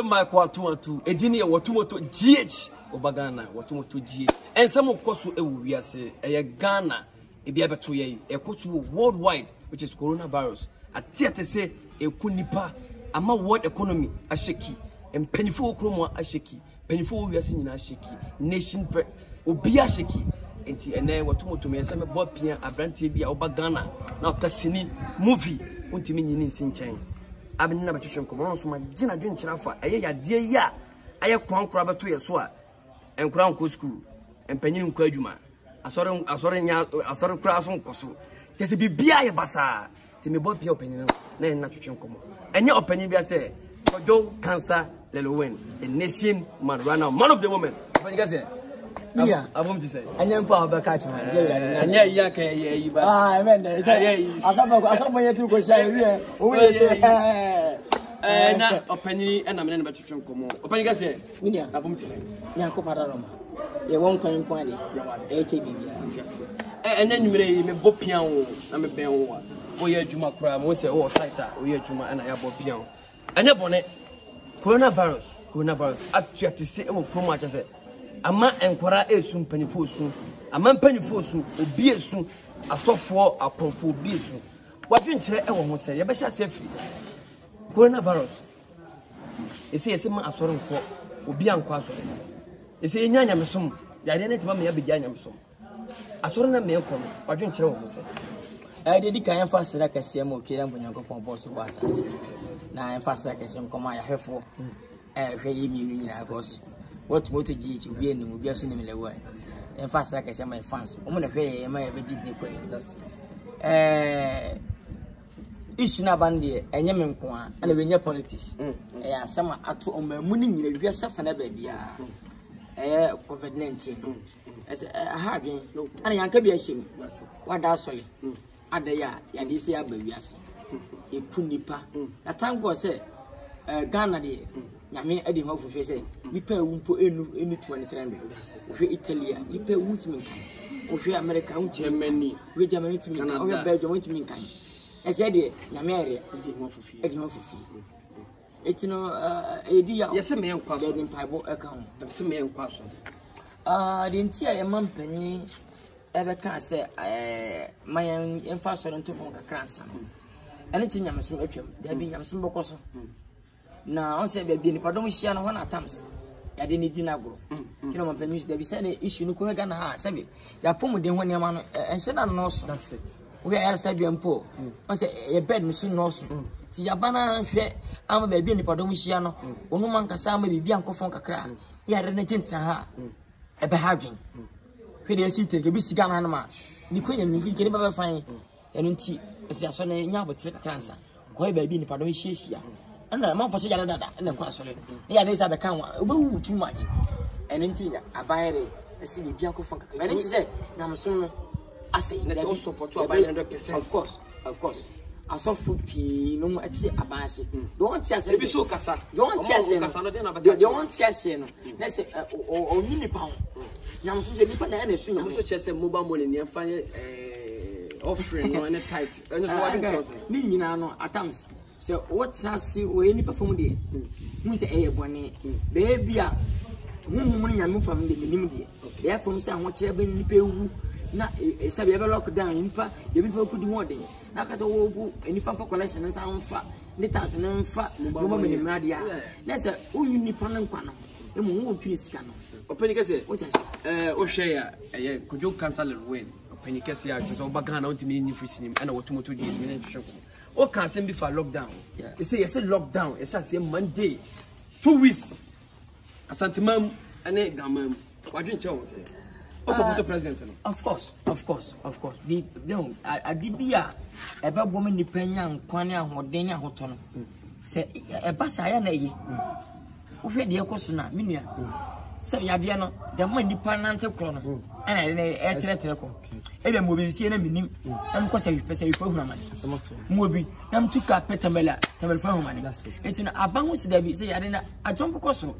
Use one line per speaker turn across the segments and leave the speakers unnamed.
My quartu, Edini, Watumoto GH, Obagana, Watumoto GH, and some of course, we are say, a Ghana, a Biabatuye, a coach worldwide, which is coronavirus. A theatre say, a Kunipa, a ma world economy, a shaky, and pennyful chromo, a shaky, pennyful we are seeing a shaky, nation bread, Obia shaky, and then Watumoto me, some Bob Pia, a brand TV, Obagana, now Cassini, movie, Untimini in Sinchain. I've been never teaching command so my dinner drink for a year, dear ya. I have crown crab to your swat and crown co school and penny quaduma. I saw cross on Cosu. Just to be beer bassa to me both your opinion, then not teaching command. And your opinion, I say, for Joe Cancer, Lelowen, the nation man run out, man of the woman.
Yeah,
I want to say,
and then power catch man.
And yeah,
I meant I thought my two was
and opinion and I'm never to come. Open gas here.
William, I want to say, Yanko Parama. You won't point and then you may both piano. I'm a piano. We are Juma Cram, we say, oh, Saita, we are Juma and I have both piano. And upon it, coronavirus, actually, to say, oh, promote as it. A man and Quara soon penny full soon. A man penny full soon, or be soon, a soft for a comfort be soon. What you say, I won't say, I bet I say free. Coronavirus. You see, a similar assorting for will be unquestioned. You see, Yanyam, the identity of me be Yanyam. I saw a mail coming, what you say. I did kind fast like a CMO kid when you go for boss was us. Now I'm fast like a some command I have for a very meaning I was. What motor G to be in will be seen in the way. And fast like I say, my fans, I'm going to pay my vegetable quay. Ishina Bandi, and Yemen Kwan, and when your politics. Some at home, mooning, you are suffering, baby. COVID-19. As a hard and a young cabin. What does solid? At the yard, and this year, baby, I see. A punipa. A time was said, Ghana. I mean, I didn't have to say, we pay put in 20 we Italy, we pay Woodman, we America, many, we Germany to me, or Belgium to me. I said, Yamari, it's no idea. Yes, a man passed in Pibo account. That's a man passed. The entire monpenny ever can say, my infrastructure to phone a grandson. Anything I'm smoking, there being some bocoso. Now, I said, baby, if I don't share one at times, I didn't need dinner. You know, my pennies, there be any issue, no good gonna have, Sabi. You are putting one man and send a nurse. That's it. We are Sabian poor. I say, a bed machine nurse. Tiabana, I'm a baby, if I don't share no, or no man can say, maybe Bianco Fonka cry. You are a gent to her. A behaving. When you see the busy gun animal, you couldn't if you can never find an tea as a son in Yabba take a cancer. Why baby, if I don't share. And I'm for saying that, and the question. Yeah, there's a camera, too much. And indeed, I buy it, a silly Bianco Funk. I didn't say, now soon. I say, that's also for 100%. Of course. I saw food, no more at sea, a bassy. Don't say, so Cassa. Don't say, don't say, let's say, or mini pound. Now, so the people and swing, I'm such a mobile money near fire offering or any tight. Meaning, at times. So what's I see or any perform there? You say, one baby, money I move from the minimum. There from some whatever you pay. Now, it's a ever locked down in fact, the people could do more than now. As a woe, any for collection and sound fat, the tartan and fat, the woman in Radia. That's a only Nippon panel. The moon piece can. Openicas, what I say, O'Shea, could you cancel a win? Openicas, just over Ghana to me in him and what to get me. What can send before lockdown? They say, yes, lockdown, it's just a Monday, 2 weeks. A sentiment and a gammon. What didn't you say? Also, the president. Of course. The no, I did be a woman depending Quania or Dania Hoton. Say a Bassaya, who the Ocosuna, Minia. Say Yadiano, the one dependent chrono, and I air teleco. Every movie see a minute, and cost a say for money. Movie, them took up Petamela, Tamil for money. It's in a bounce, Debbie say, I didn't a jump coso.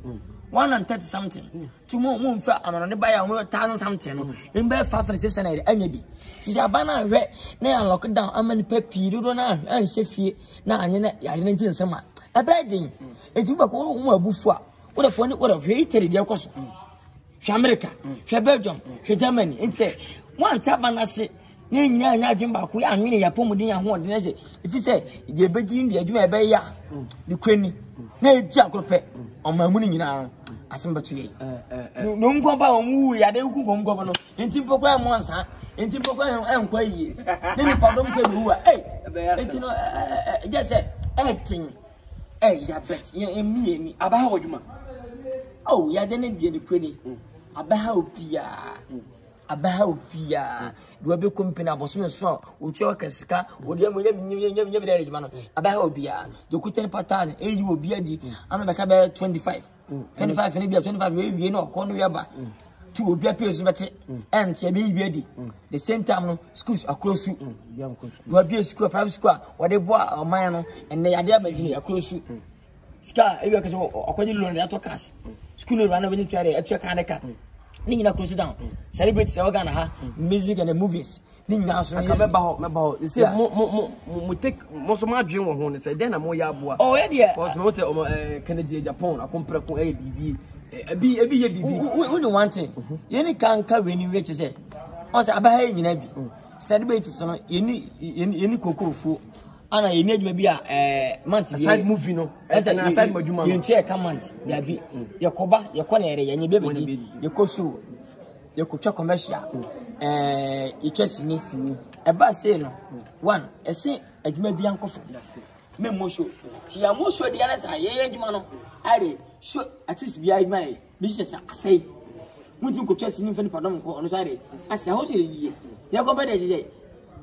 130 something. Tomorrow, moon fat, I'm on the buy a 1,000 something. In bed, 5 and 6 and 8, maybe. See, a banner red, now lock it down. I'm in the pep, you don't know, and say, now I didn't some. a bedding. It you back all before. What a funny, what a hated their cost. America, Belgium, Germany, and say, one taban I say, Nya Jim back, we are meaning a pomodina one. If you say, the beginning, the Juma Bay, the Queen, no Jacope, on my morning now, as I'm battery. No go about who ya don't go governor, in Timpo once, in Timpo and Quay. Then you pardon say, who are, just said, acting, ya bet, me, about you. Oh, ya didn't do the Queen. About Pia, you will be company about some strong, which your casca, would you never man about Pia, the Kutan Patan, age will be a D, another cabin 25, 25, and maybe 25, you know, corner yaba. Two will be a person, and say, baby, the same time, schools are close to you. You will be a school, private school, or they bought a man, and they are there, close to Scar, because according to the class. School run over to a check and a cat. Nina close it down. Celebrate Sagana, music and the movies. Nina, I come about. You see, we take most of my dream of one. Say, then I'm more yabua. Oh, yeah, was most of Kennedy, Japan, a compre a B. We don't want it. You can't carry any rich, say. Also, I buy in Abbey. Celebrate some any cocoa food. Ana you need maybe a month side movie no as an side moduma you check a month there be your coba your corner area and baby your cosu your coach commercial you just need a bus say no one a say a maybe uncle that's it me mosho she am mosho the others are ye jumano are sure at least be my business say mutu coach in for pardon on sorry as a house ye ya go better je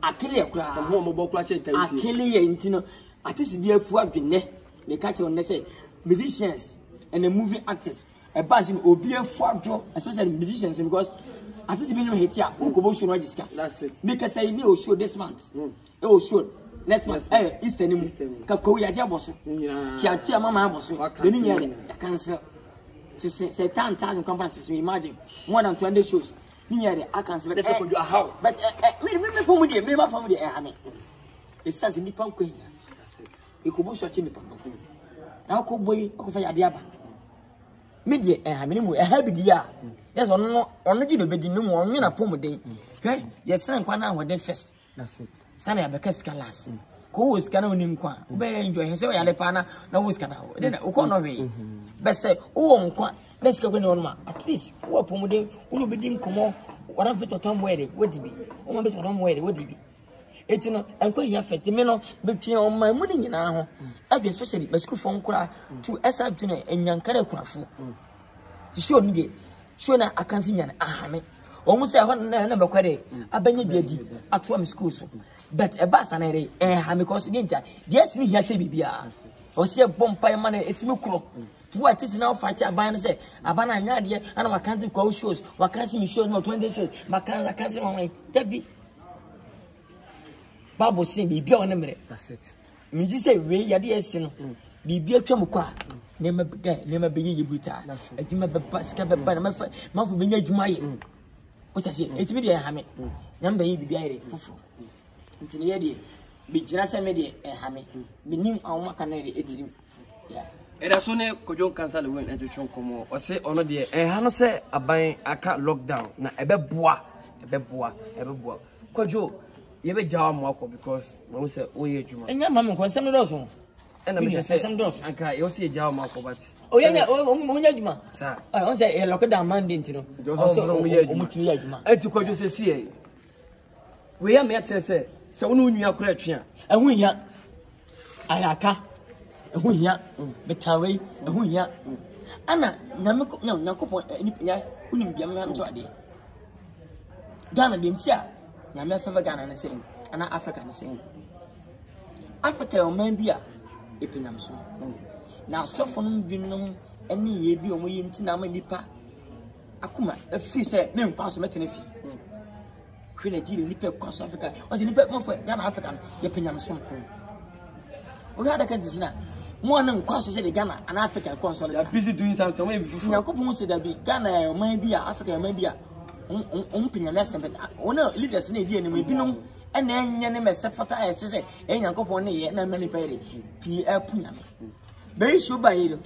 akele kura some home mobile kura check akele ye ntino atisi bi afu adwene me catch on say musicians and the movie actors a bus in obi afu adwo especially musicians because atisi bi no hit ya ukobo show no register that's it because say ni o show this month e o show next month Easter ni ka ko ya je boso ki atia mama boso the ni ya cancel say 10,000 companies you imagine more than 20 shows. I can't say how, but me for me, my family. It says in the pump queen. That's it. You could bush your chimney pump. Now, could boy, of a diaba. Media, and having a happy dear. There's only the bed no more than a poem day. Yes, son, one hour then first. That's it. Sunny, I became last. Who is canoning qua? Bear enjoy his own Alipana, no whisker. Then O'Connor. Best say, oh, let's go on, at least, what Pomodin will be dim come on, what of it or Tom wedding, would it be? Oh, my bit of Tom wedding, would it be? It's no, I'm quite your first minute between on my morning in our home. I'll be especially by school phone cry to SR dinner and young Carafu. To show me, sure, I can't see an ahame. Almost a number quite a benny beauty at from school. But a bass and a hamicos ninja, yes, me here to be or see a bomb pie money, it's mucro. What is now fighting a band say, Abana Nadia, and I can't go shows, what can't see shows, no 20 shows, my can't see my Debbie. Babu say, be beyond a minute. That's it. Me just say, we yadi be beer Chamuqua, never be ye buta, and you remember Pascal, but my mouth will be my. What I say, it's media hammy. Number ye be a fufu. Until the idea, be just a media and hammy, be new on my canary, it's him. Yeah.
Era sone kojo cancel when education komo o se ono de ha no se aban aka lockdown na ebeboa kojo ye be jawa mo akọ because we say oye adwuma enya mam ko sem do so ena me say sem do so aka ye se jawa mo akọ but oye o nya adwuma sa on say e lockdown mandate no o so o mutumi adwuma eti kojo se sie we ya me akere se wonu nua kora atwa ehu nya ayaka ehu nya betawe ehu nya ana nyakopon ni nya unim bia me nto ade Ghana de ntia nyame afeva Ghana ne say ana Africa ne say Africa o man bia epinyam so na sofo no binom ene ye bi o mo ye nti na ma nipa akuma afi say me nkwa so metene fi hwe Nigeria nipa cross Africa o se nipa mo fo Ghana Africa ye pinyam so o ga da kan tisina mo na nkwa so say the Ghana and Africa console they are busy doing something we be Yakopon say that be Ghana o man bia Africa man bia pinyam asembet ona leaders na di anim binom ena enye ne mesefata e che say Yakopon ne ye na mani pere pi apunyame
be issue ba yiro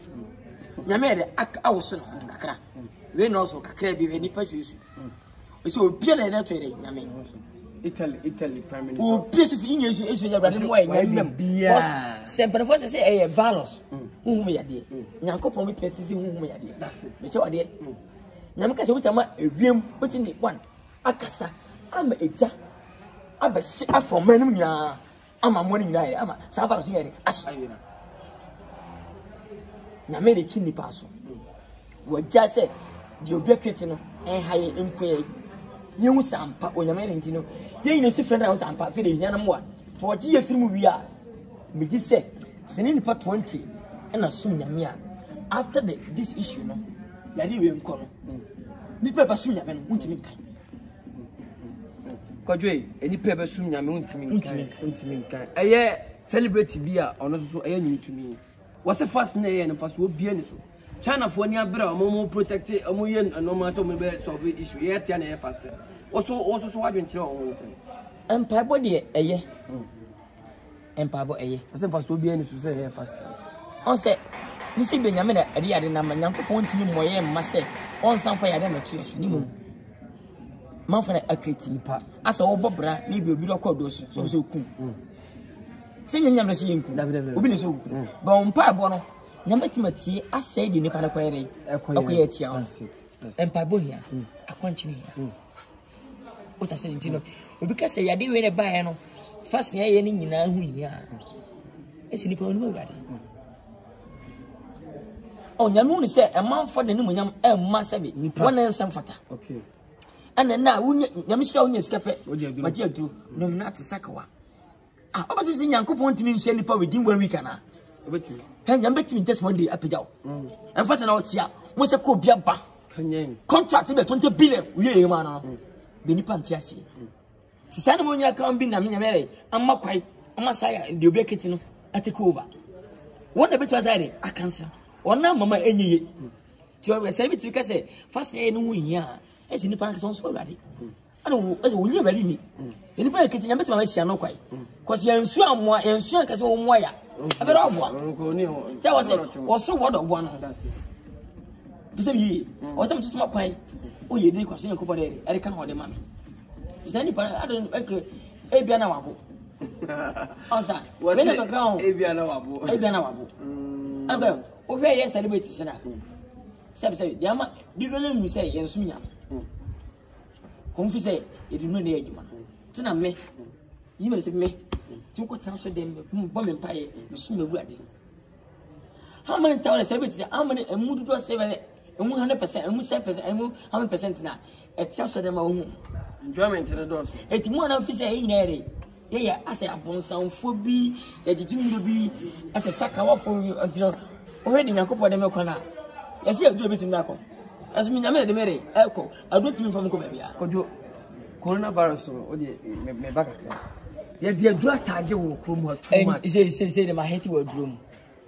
nyame de awoso no kakra we no so kakra bi we nipa so so obi na to ere nyame
Italy prime minister
o piece fi inye esu ya brade mo nyame bia sempre for say e valos huhum ya de nyankopon mit peti huhum ya de that's it me che wade nyame ka se wutama ewiem wetin ni one akasa ama eja abesi afomanum nya ama moni nya ama sa valos nya de asayina nyame de chini paso wajja se di obi aketi no en haye enkoye yehu sampa onyame ne ntino ye yin se friend house sampa fe de hiana mo a to oji ye film wi a me di se sene nipa 20 na sum nyame a after this issue no ya di we nko no nipa ba sum nyame no untimi kan
kodwe nipa ba sum nyame untimi kan eye celebrate bi a ono so eye nyintumi wase fast na eye no fast wo bia ni so China for near bra mo protect amu yen normal so me be solve issue ye tia na ye fast also so wadwen kire o say
empire de eye empire eye
wase fast wo bia ni so say ye fast
on say ni se be nyame na ade ade na nyankopon timi moye mma se on san fa yade metu yesu ni mum man fa na akreti nipa asa wo bobra ni bi obi do do so so kum se nyanya no se yenku obi ne so kum ba on pa abo no nyame timati asai di nipa na kwere akoye tia on empa bohia akwanchini ya ota se ntino obi ka se yade we ne bae no fast ne ye ni nyina hu ya esi nipa onu wadi o nyame unu se emanfo de ni munyam emma sebe wona nsam fata
okay
ana na wunya nyame sha wunya skape waje adu no na te sakawa obatu se nyankopon timi nsu nipa within 1 week ana
obeti
hey nyame timi just one day apejao emfa na otia mo se ko bia ba
kanyen
contract be 20 billion uye ma na be nipa ntiase ti sa na mo nyira kan bi na me nyame amma kwai amma saya de obi aketi no atake over wona betu aside akansa ona mama enyiye ti o se bi ti ka se fast na enu hia esi nipa ka so so rade ana o onye bari ni nipa aketi nyame tuma hia no kwai cause yansu amwa yansu ka se o mwa ya abere obwa ti o se o so wodo obwa no bisa bi o se mtutuma kwai o ye dey kwase nko bodere ere kan ho de man ti nipa adon ebia na wabo onsa we na kan
ebia na wabo
anga o hwe ye celebrate sina sebe dia ma di do lenu say yensu nya ko mfi say e di no na ejuma tina me yi me se me tin ko tan so dem bo me mpaye me su me wuade how many times celebrate say how many emu do 7 emu 100% emu 7% emu 100% na e tia so dem a hu
enjoyment na do so
eti mo na mfi say yi na ere ye ase abonsanfo bi ejijimuro bi ase sakawafo antino o he de nyankopɔ de me kwana yesi aduro betim na akɔ aso mi nyame de mere eko aduro timi fam ko bia
kojo coronavirus o de me baka ye de aduro atage wo krom ha too much
say de ma heti wo aduro mu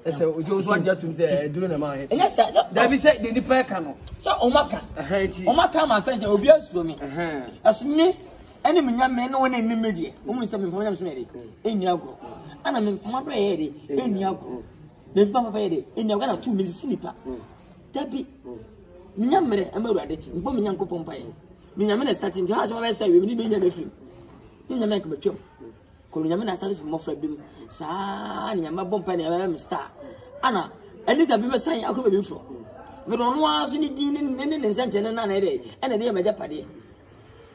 ese ojo so anja tum say aduro na ma heti
yes
da bi say de ni pa ka no
so o maka ma fence obi asuro mi aso mi ene me nyame no wona nim medie o mu se me fam nyame so ede enu agro ana me fam abra ye ede enu agro le fam papa ye ede enu agro na 2 minutes sinipa tabi nyamre amaruade mpo me nyankopon paye me nyame na starting the house ma start we ni be nya na film ni nyame ka betwem ko nyame na start film mo fra bim sa ni nyame bom pa na me star ana ani da bi me san akoba bi fro me do no aso ni din ni nsenche na na ede ena de ma japade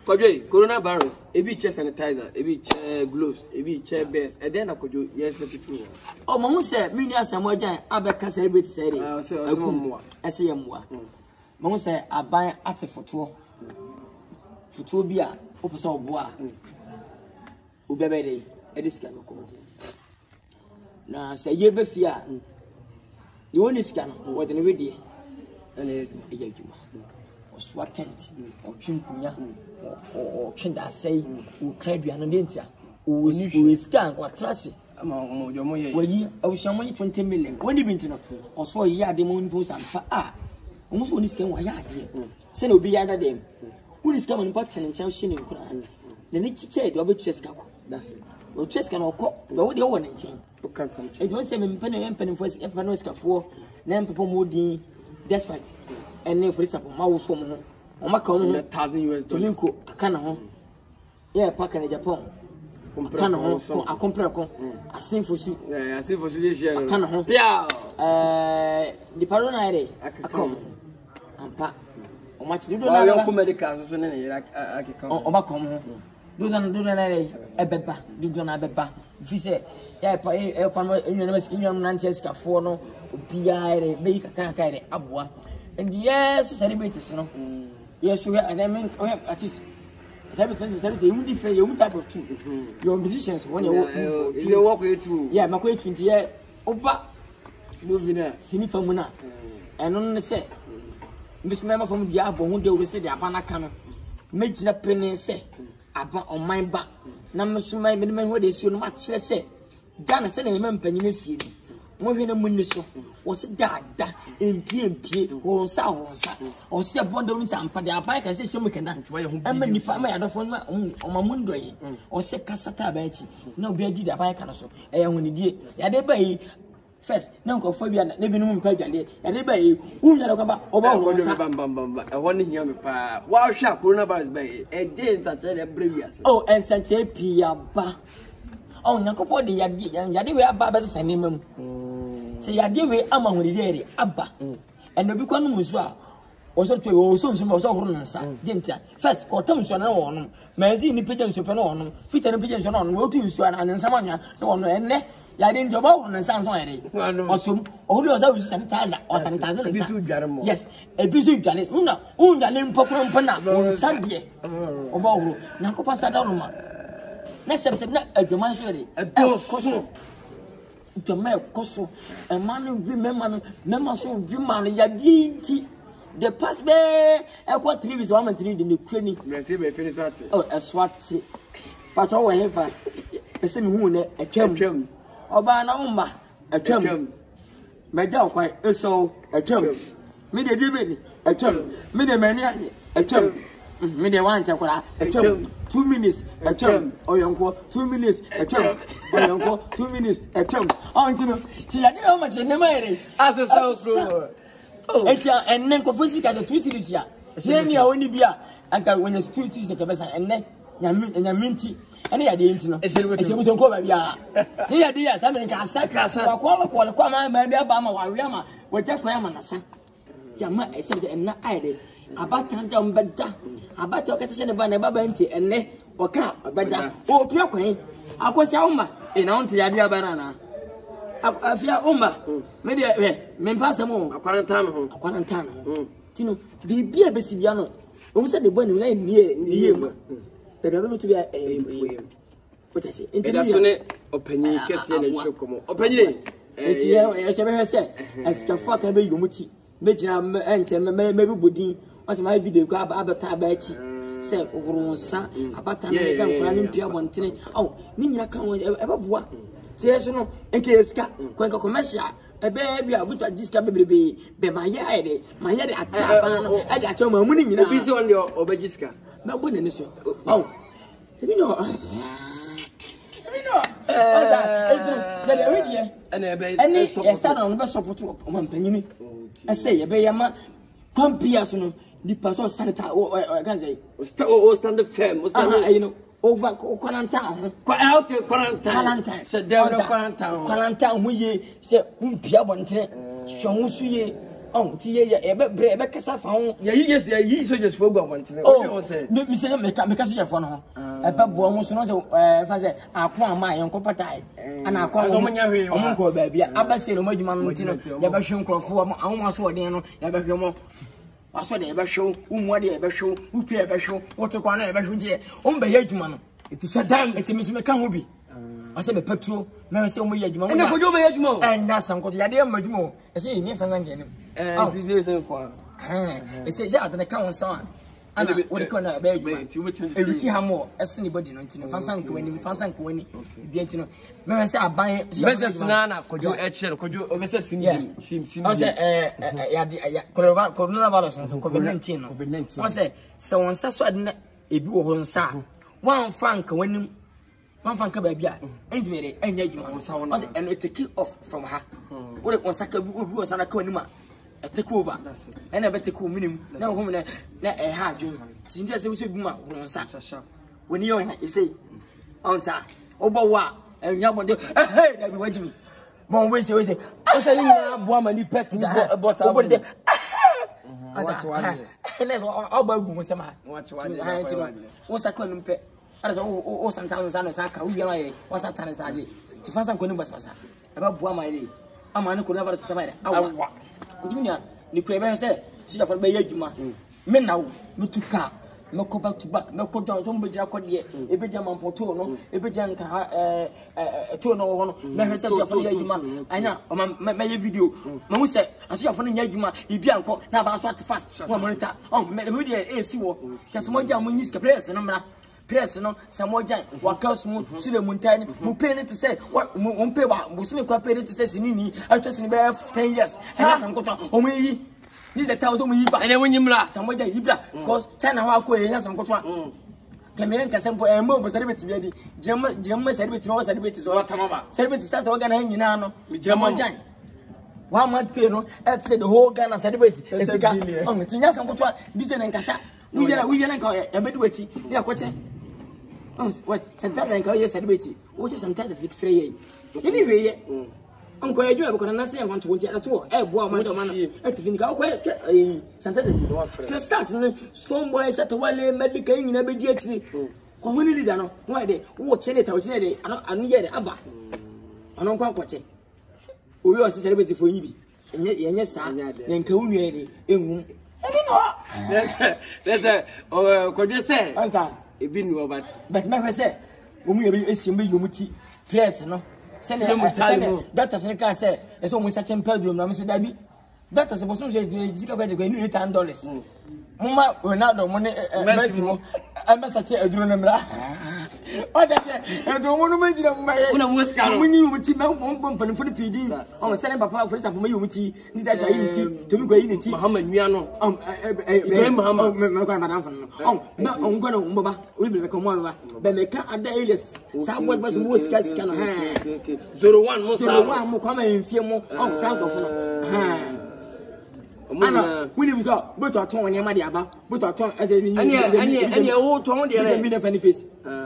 kodwe coronavirus ebi che sanitizer ebi che gloves ebi che best e den na kodwo yes let it through
o mo se mi ni asamo ajan abeka celebrate say dey ase yemwa mo se aban ate foto bi a o pese obo a o bebe dey e dis kan ko na se ye be fi a ni woni sika no wo de ne wedie ene e yajuma o swatent o twinkunya o twenda sei o kraduano de ntia o scan kwa trase
ama ojo mo ye
wayi awushamo 20 million woni binti no o so yi ade mo npo sampa a o mo so ni scan wa ya ade se na obi ya da dem woni scan mo npo tene ncha hye ne nkura na ni chiche de obetu scan ko that's it o cheska na okọ do wo de wo ne nchen
Okay, something.
It was a penny for a panosca for Nampa Moody, despite and for example, Mao from $1,000 $1,000 a cannon. Yeah, Packer Japan. Cannon, a comprako, a sin for you.
I see for this year.
Cannon, yeah. The Paronide, I come. And Pat, how much do you know? Medical, so I can come. Do a beba, do not a beba. If you say, yeah, Nanchesca for no, P.I. make a canker, Abwa. And yes, celebrities, you know. Yes, you are, and I mean, at least. You type of two. Your musicians when you walk with two. Yeah, my question to you. Oba moving there, Sinifamuna. And on the set, Miss Member from Diabo, who they will say the Apanacano. Make the penny say, about on my back. Number so my minimum where they should much say. Ghana send a man penny city. Moving a munition was a dad in P or sour or see a bundle in some part. The bike I say some can dance. And many family I don't my own on my mundoy or say Cassata Bechi. No beer did a bike and so. And when he did, Yadeba first, no go for you and living room pay. Yadeba, who not about I want to hear me. Wow, sharp, coronavirus bay, and then such a brilliant. Oh, and such a Pia. Oh, Nacopo, the Yadi Baba Sanimum. Say, Yadi, I'm on the Abba. And the Buchan Musua also to also some of Runansa, didn't I? First, or Thompson on, Mazini pigeons upon on, fit and pigeons on, what you saw and someone, no one, and Yadin Jabon and Sans already. Also, all those are sanitizer or sanitizer. Yes, a busy Janet, Unda Lim Pocron Pana, or Sunday, or Bow, Nacopa Sadaluma. Next time, not a Jomanshari, a Cosso. To make Cosso, a man of remember so human, Yadi, the past bear, and what 3 is 1 and 3 in the clinic. Oh, a swat, but however, a same moon, a chum, or by number, a chum. My dog, quite so a chum. Me the David, a chum, me the maniac, a chum. Me the one chocolate, a chum. 2 minutes a term, or young 2 minutes a term, or young 2 minutes a term. Oh, you know, see, I don't know how much in the money. As a soul, oh, and then Kofusika the 2 cities here. Then you only be and when the 2 cities and then Yaminti. And I didn't know. It's a little cover. Yeah, dear, something can sack us. I call my dear Bama, Wariama, with just Ramanasa. Yama, I said, and not I did. About Tantam Bada, about your catching a banner babanti and ne or camp, Bada, or Piaquay. I was Oma in Auntie Adia Banana. I fear Oma, maybe Mempasamo, a quarantano. Tino, the beer Bessiano, who said the one lay near the but I don't to be a what I say. International opinion, opinion. It's a said, as Cafaka Yumuti, Major and maybe Buddy. What's my video grab Abatabati? Say, Ronsa, Abatan, Olympia, 1 thing. Oh, Nina can't ever what? Yes, no, and case cat, Quaker commercial. A baby, I would discover baby, my yard, I told my money, you know, is on your Obajiska. No, wouldn't you? Oh, you know, and start on the best of 1 penny. I say, a bayama, Pompias. The person stand I can say, stand firm, you know, over quarantine. Quarantine, said quarantine, we said, Umpia one train, Shamushi, oh, Tia, a Cassa found, yes, they just forgot one train. Oh, Mr. Mecassia for her. A pub almost knows if I say, I quam my uncle Patai, and I call Uncle Baby, Abbassi, Mojiman, the Basham Crawford, almost what they know, Yabashamo. I saw the ever show, what ever show, who pay ever show, what a corner ever show, man. It is a damn, it is Miss McCanby. I said, the petrol, now so many and that's some good idea much more. I see, you never again. It says out in the count son. And what a corner of bed, Ricky Hamo, as anybody, no, Fansan Queen, Fansan Queen, Bientino. May I say, I buy Nana, could you actually, could you overset seems coronavirus and COVID-19. I say, so on such a boo on Sam. 1 franc winning man fan ka ba bia enti me dey anya adwuma ose and take off from her wo dey saka bi wo sana ka anima take over and be take minimum na ho na ha adwuma tinje se wo se bi ma wo nsa when you say on sa obawa enya bonde hey na bi wajimi bon we say o say ni na bo amani pet bo sa bo dey watch one na oba gu mo sama watch one wo saka no pe ara so o santan sa no saka wo yama ye wo satan sa je ti fansa ko ni basasa e ba bo amani ama ne ko na ba so tabai awa ndimia ni ko e be say si da fa be yadwuma me na wo mutuka me go back to back me go down so mbeja kwode e beja mampoto no e beja nka to no ho no me hwese so fa yadwuma anya me ye video me hu se aso ya fa no yadwuma e bia nko na ba so at fast wo monitor me dey e si wo chase mo ja mo nyi ska press no mra press no samojan wakaus mu sule muntani mu pay ne to say mu pay ba mu sule kwa pay ne to say sinini atwese ne be 10 years ena sankoto o mu yi this the thousand mu yi ba ene wonyi mra samojan yibra cause China ho akọ enya sankoto a kemere nka sempo e mo bo celebrity bi adi jemma celebrity no celebrity so tamama celebrity sasa wa Ghana nyina no samojan 1 month pay no et say the whole Ghana celebrity esika on tinya sankoto a bi se ne nkasa we yela nka e bedu wachi ne akoche what sometimes I can celebrity what is sometimes it free anyway unko eju e bokona na se enko nto at all e bo ma so ma na etifini ka ko sometimes first start no strong boy set wale medical nyina be di akiri ko honi leader no why dey wo chene ta wo chene dey anu ye dey aba ono kwa kwache owi o se celebrity fo nyi bi enye sa na nka unu ye dey enwum ebi no let's ko je say answer ebi nu obat but me hwese wo mu ye esi mbe yomuti press no se ne data se ka se eso mu sa chempedro na me se dabi data se bosun je jika kwa je kwa ni $10 mama Ronaldo mo ne Messi mo amasa che aduro na mra o da se edo mo no majira mo maye una mo ska no mo nyi mo ti me mo mpani fo pidi o se ne papa for sa fo mayi mo ti ni da yi ni ti to mi kwa yi ni ti Muhammad nua no Ibrahim Muhammad me kwa madam fo no na on kwa no mboba o bi be ko mo ba be me ka ada Elias sa boys boys mo ska no ha 01 mo sa 01 mo kwa ma enfie mo o sa ko fo no ha ana wini bi ko bo to ton ne ma dia ba bo to ton ase ni ani wo ton de le mi na fani face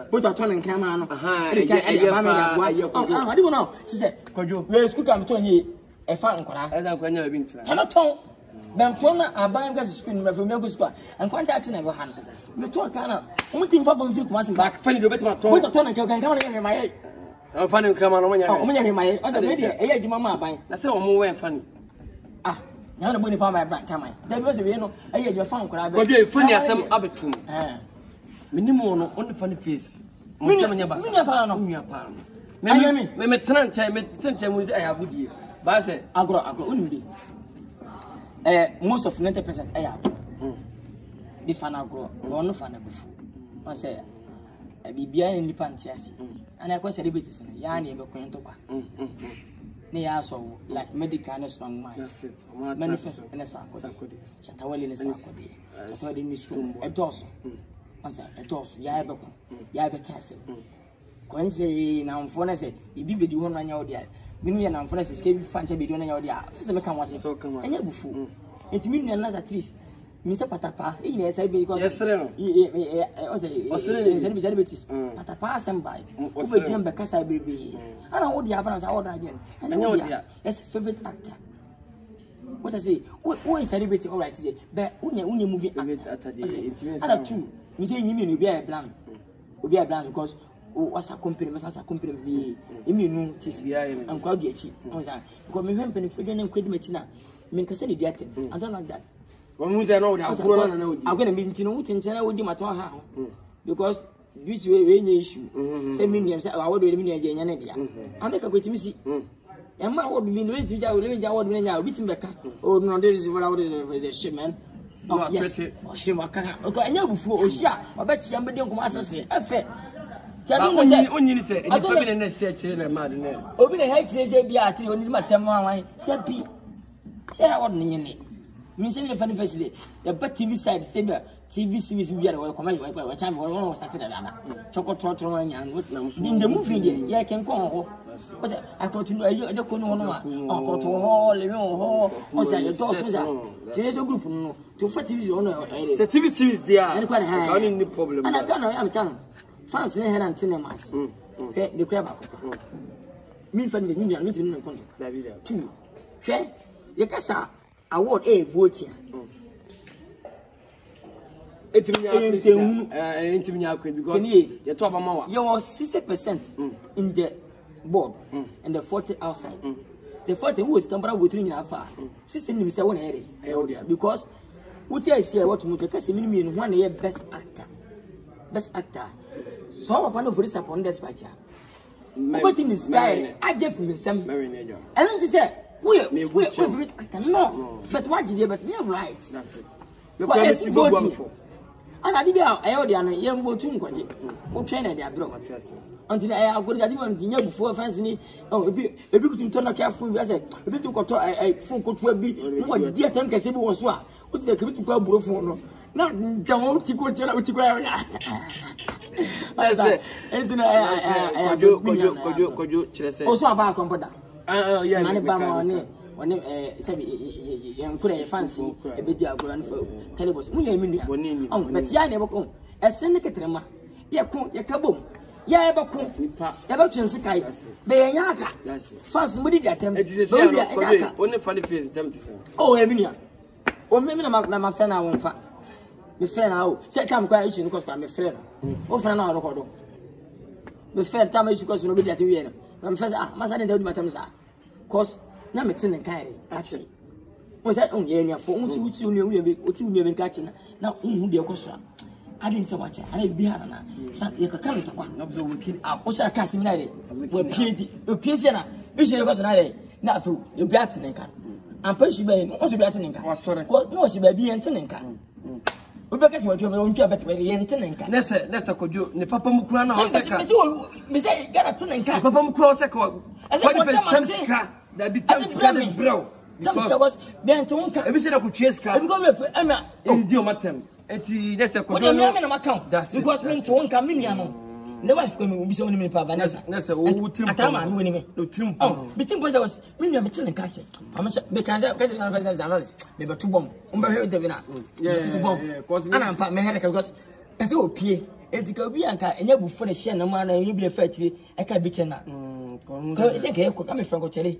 bo to ton nkan ma no e ba me ya bua ah adi no ti se kojo we school time ton yi e fa nkora e da kwanya bi ntina kana ton bem ton na aban ga school ni me fa me go school nkwan da ti na go han me ton kana mo tin fa fa fi kuma sin ba fani do betima ton bo to ton nkan kan ma ma ye fani nkan ma no mo nya ma ye o se me dia e ya juma ma aban na se o mo we fani ah na na boni pa my brand come da bi we no aye je fan kora be godwe fani asem abetum minimo no on fani face mo tama nya ba nya pa no me tena nche me tenche mu aye agudie ba se agro oni bi most of 90% aye agro di fan agro no fan abefu o se bibia ni pantiasi ana ko celebrities no ya na e be kwen to kwa ne ya so like medical and strong mind that's it manifest in a sakodi chatawali ne sakodi chatawali ni strong edos ansa edos ya be ko ya be kase ko nje na mfo na se bibi be di ho no anya odia minu ya na mfo na se ske bi fanche be di ho no anya odia se me kan wase anya bufu enti minu na za tris mi se patapa e ni se be ko yesre no o se se be tis patapa asembai o be jembe kasa bebe ana odia bana sa odia gen anya odia yes favorite actor what I say who is celebrity all right today but unye movie actor ana two mi say nyimi no be a plan obi a plan because wasa company masa company be eminu tis and crowd di achi o say because me hwempe ni fode ne nkwedi machi na me nkasa di ate I don't like that one say no da kuro na odi agona me ntino wutinchana wodi maton ha because this way nye issue say me niem say awodo me niem je nya ne dia ameka kwetimi si Emma would be no to jaw living jaw would now beating back. Oh no, this is what I would the ship man. Oh yes, Shimaka. Okay, I know before Osha, I bet somebody come access it. I fed. Only say, I don't in the church in a mad name. Open the head, they say, be at you, only my temple line. That be. Say I wasn't in it. Me say the funny first day. The TV side say the TV series we are comment what time we started that. Chocolate trotro and what in the movie there. Yeah, can go. But I continue I don't know. Oh, to hall, living hall. What's that? Your dog was that. There's a group to for TV owner.
It's a TV series there.
And quite high.
I mean the problem.
And I can't. Fans never had antennas. The crab. Me for the union meeting in contact. 2. Okay? You can say award a voting. Because you're 60% in the board and the 40 outside. The 40 who is temporary within your far. System himself one area because what I say what Mutakasi mean 1 year best actor. Best actor. So upon of this upon this fight. What in the sky? I just miss some. And then to say, we no, but what did you but you're right? That's it. You're voting. And I did a young voting. What train at the abroad? Until I would have given before fancy. Oh, a bit to turn a careful as a bit to go to a phone could be what dear time can say was what is a committee to go for. Not don't to go to area. I said, also about computer. Yeah, when young could fancy a bit of grand for Calibus. Oh, but I never come. A syndicate, yeah, kaboom. Yeah, about Chensikai. They are Yaka. Fast, what did you attempt? It is only funny face. Oh, Emilia. Oh, maybe my friend, I won't find. My friend, I say, come quiet, because I'm a friend. Oh, friend, I'll record. The fair time is because nobody at the end. I'm first, my son and my terms are. Cause, number 10 and carry. Actually, was that only any for which you knew catching. Now, who be a question? I didn't watch it. I didn't be having you can come to one. Observe kid up. What's a casting night? We're Piana. Usually was another. Not through your battling car. And push you by also battling car. No, she may be entering car. Because what you own job at the entering car. Let's could you, the Papa Mukrana. Miss, got a tenant car. Papa Mukrosa. As I car that becomes bro. Thompson was then to one car. Every single could chase car. I'm going to Emma in Diomatem. That's a good account. That's because means one communion. The wife will be so many Vanessa. That's a wood time winning me. Oh, between boys, I was meaning a chilling catcher. How much because I maybe 2 bomb. Umber the winner. Yeah, 2 bomb. And I'm part my head because as you appear, it's go Bianca and you for the share no man and you be a fetchy. I can't be chena. I think I could come from Cotelli.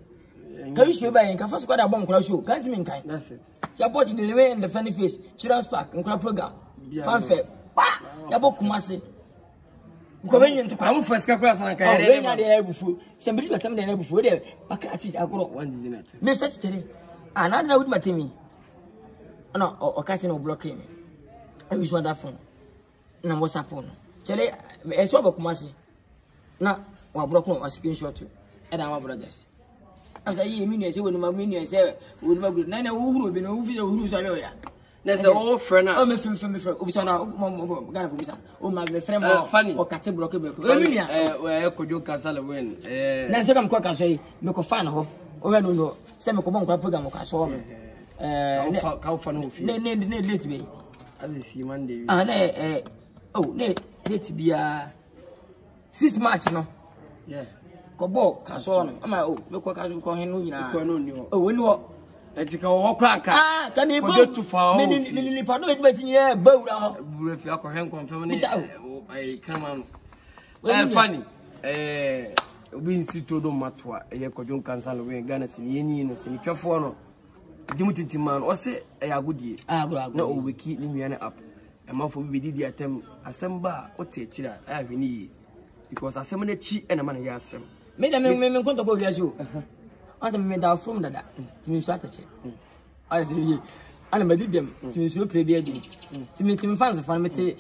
Can you show by and first got a bomb crash show? Can't mean kind. That's it. Supporting the way in the funny face, Children's Park and crap program. Fanfare. Bah! Yabok Massy. Going to come first class and carry the air before. Somebody got them there before there. But I got one dinner. May fetch today. And I know with my Timmy. No, or catching or blocking me. I wish one that phone. No, what's up on? Tell it, I saw Kumasi. Now, what broke no screenshot to. And our brothers. I say, you mean, I say, when my minion say, would my good nine who will be no who's a lawyer. That's an old friend. Oh, my friend from Ubisana, oh, my friend, funny or Catty Broker. Where could you cancel a win? That's what I'm quite say, make a fan of. Oh, I don't know. Send a common program of a saw. How fun need me. As I see Monday. Oh, let be a 6 March, no? Yeah. Kobo, Casson, I'm look what I call him. Oh, when you let's go walk crack. Ah, can you go too far? Many part of it, yeah, boat. If you can confirm it, I come on. Funny. We see to do matua, a Yakojon cancel away, Ghana, Sini, Sinicafono. Dimity man, or say a good year. No, we keep Limiana up. A month will be the attempt. Assemble, what take it? I have need because I summon a cheat and a man yasam. Made a man want to go as you. I made our from that to me strategy. I say, I made them to me so previous to meet him fans for me to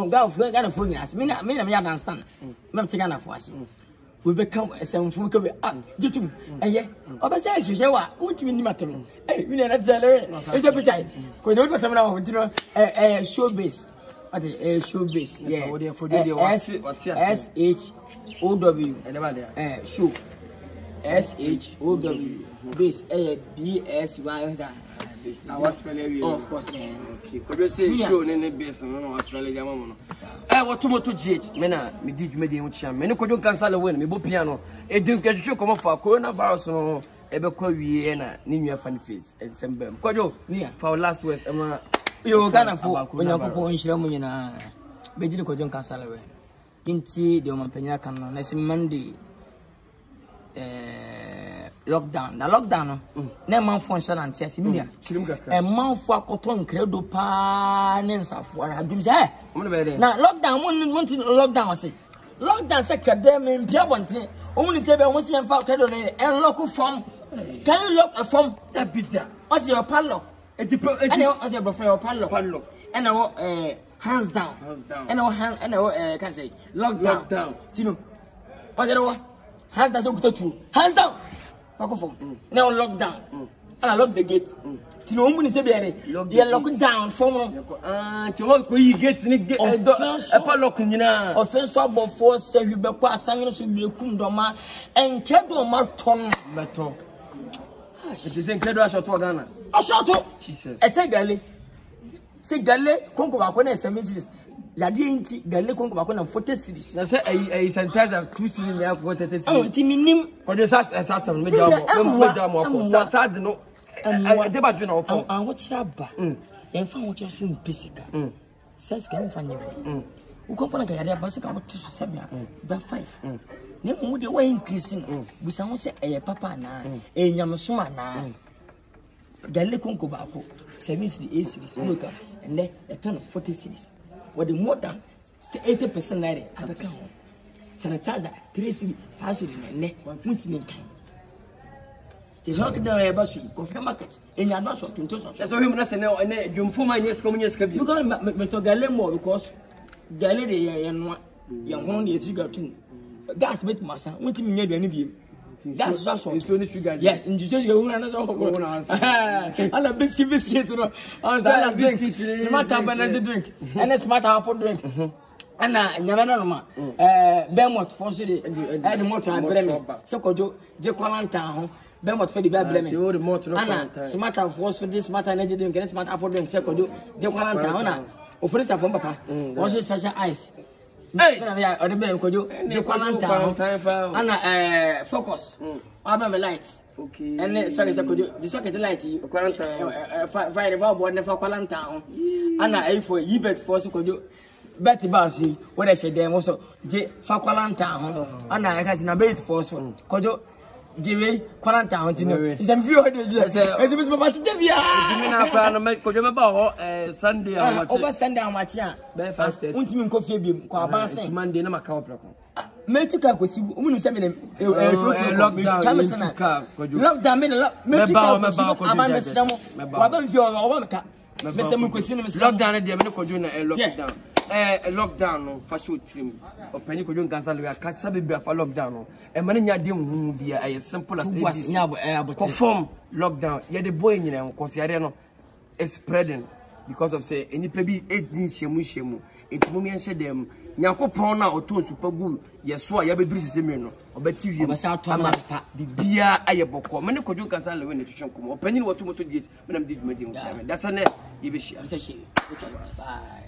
golf, got a phone as me, I understand. Not taken for us. We become a sound from you too. And yet, besides, you say what you mean, Matum? Hey, we are not there. It's a pretty. We don't have someone a show base. A show base, yeah. SHOW. Show. SHOW. Base. BSY. face.
I was spelling
oh of course man
okay could you say show ne base no was spelling jama mo no what moto GH me na me di dwuma de ho chia me ne kojo cancel away me bo piano e din kwadwe komo for coronavirus no e be kwa wie na ne nua fan face December kojo for last words ama
yo Ghana fo onyankopon nhira mu nyina be di kojo cancel away inti de o mampanya kan no na sim Monday lockdown na lockdown na man function anti asimia e man fo akoto nkredo pa ne nsafo ara dum se na lockdown won lockdown ase lockdown se kadem mpia bonten omuni se be won se enfa kredo ne en lock form can you lock a form that bit there ase your padlock and ase your boyfriend your padlock and hands down and can say lockdown tino ase no hands down so put you hands down now lockdown and lock the gate tino omuni se be ya lock down form
tino ko yi gate ni e pa lock nyina
offense abofo se hwebekọ asanwe so be kundoma enkedo ma ton
beto it is enkedo ashoto Ghana
ashoto
Jesus
eche gale se gale konko ba ko na 7 series yade nti gale konko ba ko na 40 series
na se ai sanitizer 2 series ya ko 30 series
oh ti minim
ko de sa me jamo ko sa de no de ba dwe na ofo
an wo kira ba en fa wo kira so mpesika says can fanya we ko na ga yade ba se ka wo tisu 7 ba 5 ne mu de wa increase no busa wo se eye papa na enyamsoma na gale konko ba ko 7 series 8 series no ka and then a ton of 40 series with the more than 80% naira abeka ho sanitizer 3 series 5 series ne won't mean time the lockdown e ba so ko market enya do so tunto so
so him na se ne dwumfo ma nyeska mu nyeska bi
because me to gale more because gale de ye no ye hono ne etiga tun gas bet masa won't mean nya duane bi that's just what
sugar
yes in Jesus go na so ko ala biscuit no on ala drink smart banana drink and smart apple drink ana nyamana no ma Belmont for so the motor abrem se kojo je kwalanta ho Belmont for the abrem ana smart for so this smart energy drink and smart apple drink se kojo je kwalanta ho na ofere sapon papa also special ice hey o de be kojo je kwalanta ana focus aba me light okay and sorry se kojo the socket light kwalanta fire board ne fa kwalanta ho ana for yibet for so kojo bet basi what I said them also je fa kwalanta ho ana ka na bet for so kojo jewe kwalanta ho tino isem fi o de je e bi ba ti bia
timi na kwa no kojo me ba ho Sunday amachi
over Sunday amachi a
be fasted
untimi nko fie bi kwa abanse
Monday na maka oprako
metuka kosi umunu se me
lockdown
lockdown me metuka kosi abanse sramo wa ba fi o wa meka me se mu kosi no me
lockdown de me kojo na lockdown lockdown no fa show trim opani ko jon cancel we aka sabe bia fa lockdown no e mane nya de hu bia ay simple as it is confirm lockdown ye the boy nyina ko siare no is spreading because of say any pebi edin shemu enti mo mi enhye dem nyakopon na oton super gu yeso a ye beduru sisemi no obeti wie ama bibia aye boko mane ko jon cancel we na twetwen komo opani no woto moto die menam di dwuma di mu sha me dasa ne ye be shia
okay bye